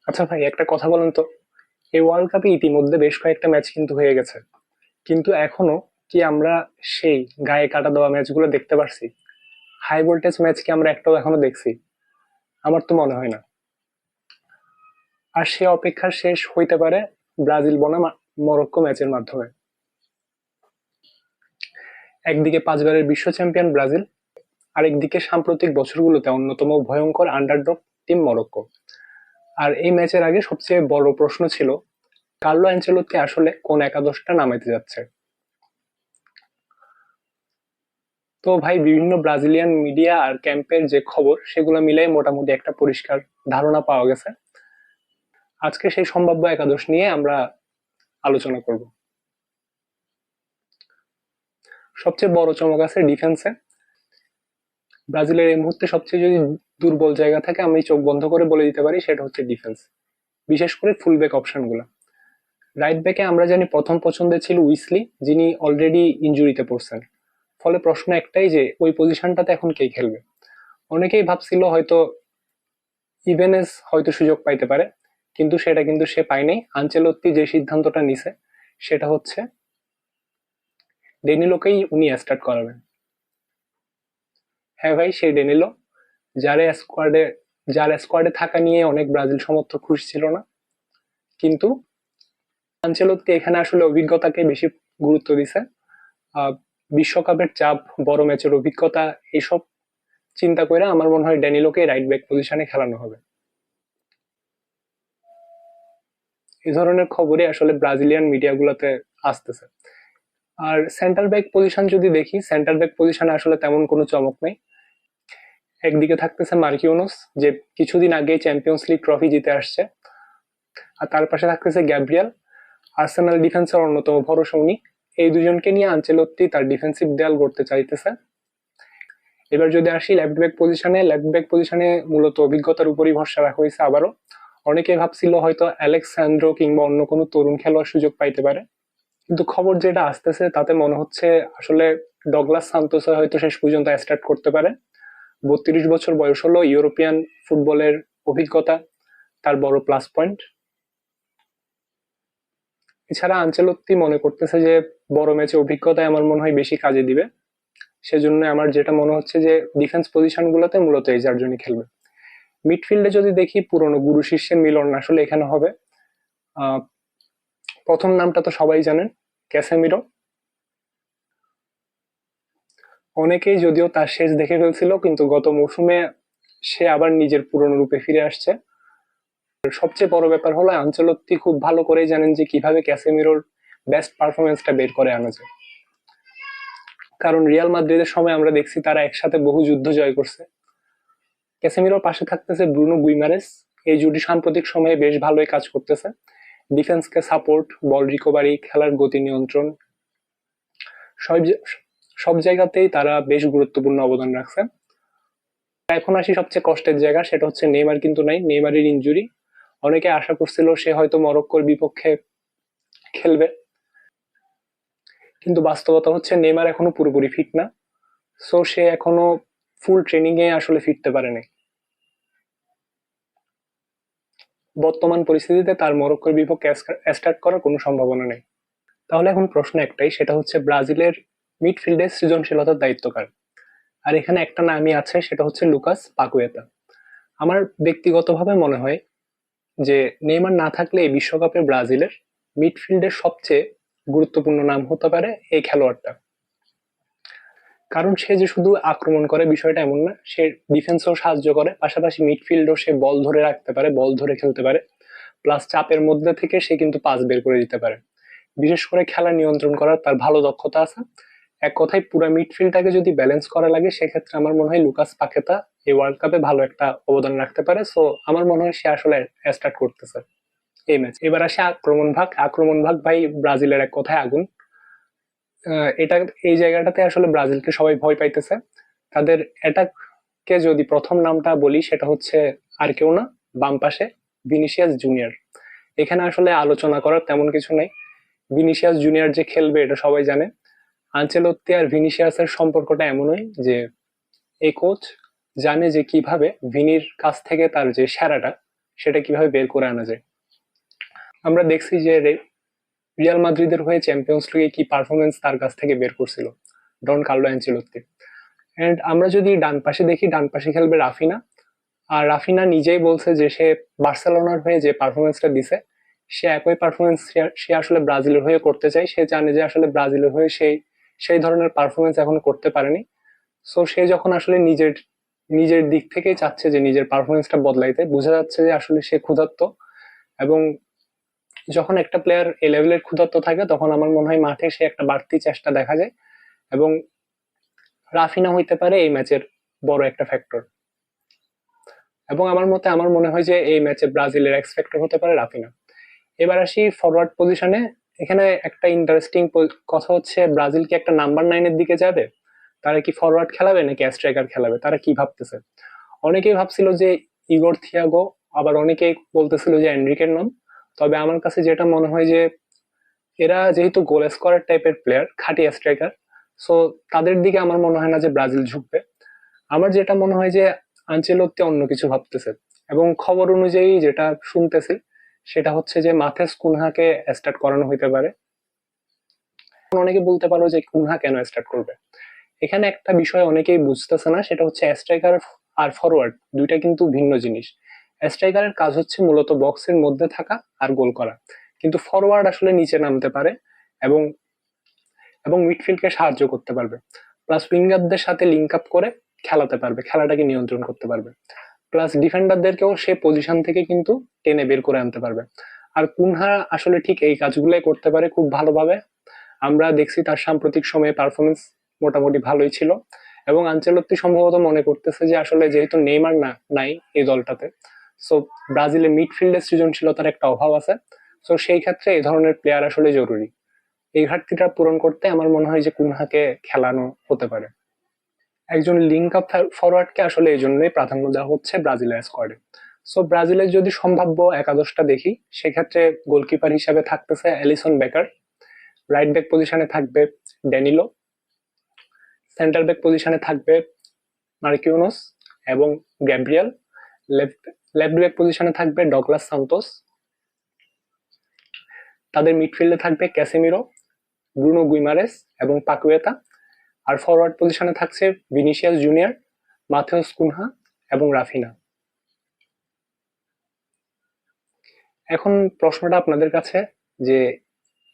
আচ্ছা ভাই, একটা কথা বলেন তো, এই ওয়ার্ল্ড কাপে ইতিমধ্যে বেশ কয়েকটা ম্যাচ কিন্তু হয়ে গেছে, কিন্তু এখনো কি আমরা সেই গায়ে কাটা দেওয়া ম্যাচগুলো দেখতে পারছি? হাই ভোল্টেজ ম্যাচ কি আমরা একটাও এখনো দেখছি? আমার তো মনে হয় না। আর সে অপেক্ষা শেষ হইতে পারে ব্রাজিল বনাম মরক্কো ম্যাচের মাধ্যমে। একদিকে পাঁচবারের বিশ্ব চ্যাম্পিয়ন ব্রাজিল, আরেকদিকে সাম্প্রতিক বছরগুলোতে অন্যতম ভয়ঙ্কর আন্ডারডগ টিম মরক্কো। আর এই ম্যাচের আগে সবচেয়ে বড় প্রশ্ন ছিল, কার্লো অ্যানচেলত্তি আসলে কোন একাদশটা নামাইতে যাচ্ছে। তো ভাই, বিভিন্ন ব্রাজিলিয়ান মিডিয়া আর ক্যাম্পের যে খবর সেগুলো মিলাই মোটামুটি একটা পরিষ্কার ধারণা পাওয়া গেছে। আজকে সেই সম্ভাব্য একাদশ নিয়ে আমরা আলোচনা করব। সবচেয়ে বড় চমক আছে ডিফেন্সে। ব্রাজিলের এই মুহূর্তে সবচেয়ে যদি দুর্বল জায়গা থাকে, আমি চোখ বন্ধ করে বলে দিতে পারি, সেটা হচ্ছে ডিফেন্স। বিশেষ করে ফুল ব্যাক অপশন গুলা। রাইট ব্যাকে আমরা জানি প্রথম পছন্দে ছিল উইসলি, যিনি অলরেডি ইনজুরিতে পড়ছেন। ফলে প্রশ্ন একটাই যে ওই পজিশনটাতে এখন কে খেলবে। অনেকেই ভাবছিল হয়তো ইভেনেস হয়তো সুযোগ পাইতে পারে, কিন্তু সেটা কিন্তু সে পায়নি। আনচেলত্তি যে সিদ্ধান্তটা নিছে সেটা হচ্ছে ডেনিলোকেই উনি স্টার্ট করাবেন। হ্যাঁ ভাই, সেই ডেনিলো, যার স্কোয়াডে যার স্কোয়াডে থাকা নিয়ে অনেক ব্রাজিল সমর্থক খুশি ছিল না। কিন্তু আনচেলত্তি এখানে আসলে অভিজ্ঞতাকে বেশি গুরুত্ব দিছে। বিশ্বকাপের চাপ, বড় ম্যাচের অভিজ্ঞতা, এসব চিন্তা করে আমার মনে হয় ড্যানিলোকে রাইট ব্যাক পজিশনে খেলানো হবে। এই ধরনের খবরই আসলে ব্রাজিলিয়ান মিডিয়াগুলোতে আসতেছে। আর সেন্টার ব্যাক পজিশন যদি দেখি, সেন্টার ব্যাক পজিশনে আসলে তেমন কোনো চমক নেই। একদিকে থাকতেছে মার্কিওনোস, যে কিছুদিন আগে চ্যাম্পিয়ন্স লিগ ট্রফি জিতে আসছে। আর তার পাশে থাকতেছে গ্যাব্রিয়াল, আর্সেনাল ডিফেন্সের অন্যতম ভরসা উনি। এই দুজনকে নিয়ে আনচেলত্তি তার ডিফেন্সিভ দেয়াল গড়তে চাইতেছে। এবার যদি আসি লেফট ব্যাক পজিশনে, লেফট ব্যাক পজিশনে মূলত অভিজ্ঞতার উপরই ভরসা রাখা হয়েছে আবারও। অনেকে ভাবছিল হয়তো অ্যালেক্সান্দ্রো কিংবা অন্য কোনো তরুণ খেলোয়াড় সুযোগ পাইতে পারে, কিন্তু খবর যেটা আসতেছে তাতে মনে হচ্ছে আসলে ডগলাস সান্তোস হয়তো শেষ পর্যন্ত স্টার্ট করতে পারে। 32 বছর বয়স হলো, ইউরোপিয়ান ফুটবলের অভিজ্ঞতা তার বড় প্লাস পয়েন্ট। এছাড়া আনচেলত্তি মনে করতেছে যে বড় ম্যাচে অভিজ্ঞতা আমার মনে হয় বেশি কাজে দিবে। সেজন্য আমার যেটা মনে হচ্ছে যে ডিফেন্স পজিশন গুলোতে মূলত এই চারজনই খেলবে। মিডফিল্ডে যদি দেখি, পুরনো গুরু শিষ্যের মিলন আসলে এখানে হবে। আহ প্রথম নামটা তো সবাই জানেন, ক্যাসেমিরো। অনেকেই যদিও তার শেষ দেখে ফেলছিল, কিন্তু গত মৌসুমে সে আবার নিজের পুরনো রূপে ফিরে আসছে। সবচেয়ে বড় ব্যাপার হলো আনচেলত্তি খুব ভালো করেই জানেন যে কিভাবে ক্যাসেমিরোর বেস্ট পারফরমেন্সটা বের করে আনা যায়। কারণ রিয়াল মাদ্রিদের সময় আমরা দেখছি তারা একসাথে বহু যুদ্ধ জয় করছে। ক্যাসেমিরোর পাশে থাকতেছে ব্রুনো গুইমারেস। এই জুটি সাম্প্রতিক সময়ে বেশ ভালোই কাজ করতেছে। ডিফেন্সকে সাপোর্ট, বল রিকভারি, খেলার গতি নিয়ন্ত্রণ, সব সব জায়গাতেই তারা বেশ গুরুত্বপূর্ণ অবদান রাখছে। এখন আসি সবচেয়ে কষ্টের জায়গা, সেটা হচ্ছে নেইমার কিন্তু নাই, নেইমারের ইনজুরি। অনেকে আশা করছিল সে হয়তো মরক্কোর বিপক্ষে খেলবে, কিন্তু বাস্তবতা হচ্ছে নেইমার এখনো পুরোপুরি ফিট না। সো সে এখনো ফুল ট্রেনিং এ আসলে ফিরতে পারেনি। বর্তমান পরিস্থিতিতে তার মরক্কোর বিপক্ষে স্টার্ট করার কোনো সম্ভাবনা নেই। তাহলে এখন প্রশ্ন একটাই, সেটা হচ্ছে ব্রাজিলের মিডফিল্ডে সৃজনশীলতার দায়িত্ব কার? আর এখানে একটা নামই আছে, সেটা হচ্ছে লুকাস পাকুয়েতা। আমার ব্যক্তিগতভাবে মনে হয় যে নেইমার না থাকলে এই বিশ্বকাপে ব্রাজিলের মিডফিল্ডের সবচেয়ে গুরুত্বপূর্ণ নাম হতে পারে এই খেলোয়াড়টা। কারণ সে যে শুধু আক্রমণ করে বিষয়টা এমন না, সে ডিফেন্সও সাহায্য করে, পাশাপাশি মিডফিল্ডও সে বল ধরে রাখতে পারে, বল ধরে খেলতে পারে। প্লাস চাপের মধ্যে থেকে সে কিন্তু পাস বের করে দিতে পারে। বিশেষ করে খেলা নিয়ন্ত্রণ করার তার ভালো দক্ষতা আছে। এক কথায় পুরো মিডফিল্ডটাকে যদি ব্যালেন্স করা লাগে, সেক্ষেত্রে আমার মনে হয় লুকাস পাকেতা এই ওয়ার্ল্ড কাপে ভালো একটা অবদান রাখতে পারে। সো আমার মনে হয় সে আসলে স্টার্ট করতেছে এই ম্যাচ। এবার আসে আক্রমণ ভাগ। আক্রমণ ভাগ ভাই, ব্রাজিলের এক কথায় আগুন। এটা এই জায়গাটাতে আসলে ব্রাজিলকে সবাই ভয় পাইতেছে। তাদের অ্যাটাক কে যদি প্রথম নামটা বলি, সেটা হচ্ছে আর কেউ না, বাম পাশে ভিনিসিয়াস জুনিয়র। এখানে আসলে আলোচনা করার তেমন কিছু নেই। ভিনিসিয়াস জুনিয়র যে খেলবে এটা সবাই জানে। আনচেলত্তি আর ভিনিসিয়াসের সম্পর্কটা এমনই যে এই কোচ জানে যে কিভাবে ভিনির কাছ থেকে তার যে সেরাটা সেটা কিভাবে বের করে আনা যায়। আমরা দেখছি যে রিয়াল মাদ্রিদের হয়ে চ্যাম্পিয়ন্স লিগে কি পারফরমেন্স তার কাছ থেকে বের করছিল ডন কার্লো অ্যানচেলত্তি। এন্ড আমরা যদি ডান পাশে দেখি, ডান পাশে খেলবে রাফিনা। আর রাফিনা নিজেই বলছে যে সে বার্সেলোনার হয়ে যে পারফরমেন্সটা দিছে, সে একই পারফরমেন্স সে আসলে ব্রাজিলের হয়ে করতে চায়। সে জানে যে আসলে ব্রাজিলের হয়ে সেই ধরনের পারফরমেন্স এখনো করতে পারেনি। সো সে যখন আসলে নিজের নিজের দিক থেকেই চাচ্ছে যে নিজের পারফরমেন্সটা বদলাইতে, বোঝা যাচ্ছে যে আসলে সে ক্ষুধার্ত। এবং যখন একটা প্লেয়ার এ লেভেলের ক্ষুধার্ত থাকে তখন আমার মনে হয় মাঠে সে একটা বাড়তি চেষ্টা দেখা যায়। এবং রাফিনা হইতে পারে এই ম্যাচের বড় একটা ফ্যাক্টর। এবং আমার মনে হয় যে এই ম্যাচে ব্রাজিলের এক্স ফ্যাক্টর হতে পারে রাফিনা। এবার আসি ফরওয়ার্ড পজিশনে। এখানে একটা ইন্টারেস্টিং কথা হচ্ছে, ব্রাজিল কি একটা নাম্বার 9 এর দিকে যাবে? তারা কি ফরওয়ার্ড খেলাবে নাকি স্ট্রাইকার খেলাবে, তারা কি ভাবতেছে? অনেকেই ভাবছিল যে ইগোর থিয়াগো, আবার অনেকেই বলতেছিল যে এনরিকের নাম। তবে আমার কাছে যেটা মনে হয় যে এরা যেহেতু গোল স্কোরার টাইপের প্লেয়ার, খাঁটি স্ট্রাইকার, সো তাদের দিকে আমার মনে হয় না যে ব্রাজিল ঝুঁকবে। আমার যেটা মনে হয় যে আনচেলত্তি অন্য কিছু ভাবতেছে। এবং খবর অনুযায়ী যেটা শুনতেছি সেটা হচ্ছে যে মাথেস কুনহাকে স্টার্ট করানো হইতে পারে। অনেকে বলতে পারো যে কুনহা কেন স্টার্ট করবে। এখানে একটা বিষয় অনেকেই বুঝতেছে না, সেটা হচ্ছে স্ট্রাইকার আর ফরওয়ার্ড দুইটা কিন্তু ভিন্ন জিনিস। স্ট্রাইকারের কাজ হচ্ছে মূলত বক্সের মধ্যে থাকা আর গোল করা, কিন্তু ফরওয়ার্ড আসলে নিচে নামতে পারে এবং এবং মিডফিল্ডকে সাহায্য করতে পারবে, প্লাস উইঙ্গারদের সাথে লিঙ্ক আপ করে খেলাতে পারবে, খেলাটাকে নিয়ন্ত্রণ করতে পারবে, প্লাস ডিফেন্ডারদেরকেও সে পজিশন থেকে কিন্তু টেনে বের করে আনতে পারবে। আর কুনহা আসলে ঠিক এই কাজগুলোই করতে পারে খুব ভালোভাবে। আমরা দেখছি তার সাম্প্রতিক সময়ে পারফরমেন্স মোটামুটি ভালোই ছিল। এবং আনচেলত্তি সম্ভবত মনে করতেছে যে আসলে যেহেতু নেইমার নাই এই দলটাতে, সো ব্রাজিলের মিডফিল্ডে সৃজনশীলতার একটা অভাব আছে। সো সেই ক্ষেত্রে এই ধরনের প্লেয়ার আসলে জরুরি। এই ঘাটতিটা পূরণ করতে আমার মনে হয় যে কুনহাকে খেলানো হতে পারে। একজন লিঙ্ক আপ ফরওয়ার্ডকে আসলে এই জন্যই প্রাধান্য দেওয়া হচ্ছে ব্রাজিলের স্কোয়াডে। সো ব্রাজিলের যদি সম্ভাব্য একাদশটা দেখি, সেক্ষেত্রে গোলকিপার হিসাবে থাকতেছে অ্যালিসন বেকার, রাইট ব্যাক পজিশনে থাকবে ড্যানিলো, সেন্টার ব্যাক পজিশনে থাকবে মার্কিউনোস এবং গ্যাব্রিয়েল, লেফট লেফট ব্যাক পজিশনে থাকবে ডগলাস সান্তোস, তাদের মিডফিল্ডে থাকবে ক্যাসেমিরো, ব্রুনো গুইমারেস এবং পাকুয়েতা, আর ফরওয়ার্ড পজিশনে থাকছে ভিনিসিয়াস জুনিয়র, মাথেউস কুনহা এবং রাফিনা। এখন প্রশ্নটা আপনাদের কাছে যে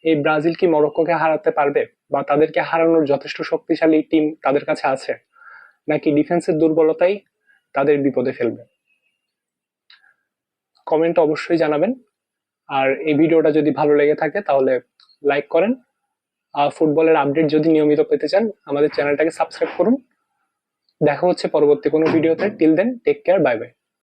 এই ব্রাজিল কি মরক্কোকে হারাতে পারবে, বা তাদেরকে হারানোর যথেষ্ট শক্তিশালী টিম তাদের কাছে আছে, নাকি ডিফেন্সের দুর্বলতাই তাদের বিপদে ফেলবে? কমেন্টে অবশ্যই জানাবেন। আর এই ভিডিওটা যদি ভালো লেগে থাকে তাহলে লাইক করেন। আর ফুটবলের আপডেট যদি নিয়মিত পেতে চান আমাদের চ্যানেলটাকে সাবস্ক্রাইব করুন। দেখা হচ্ছে পরবর্তী কোনো ভিডিওতে। Till then take care, bye by.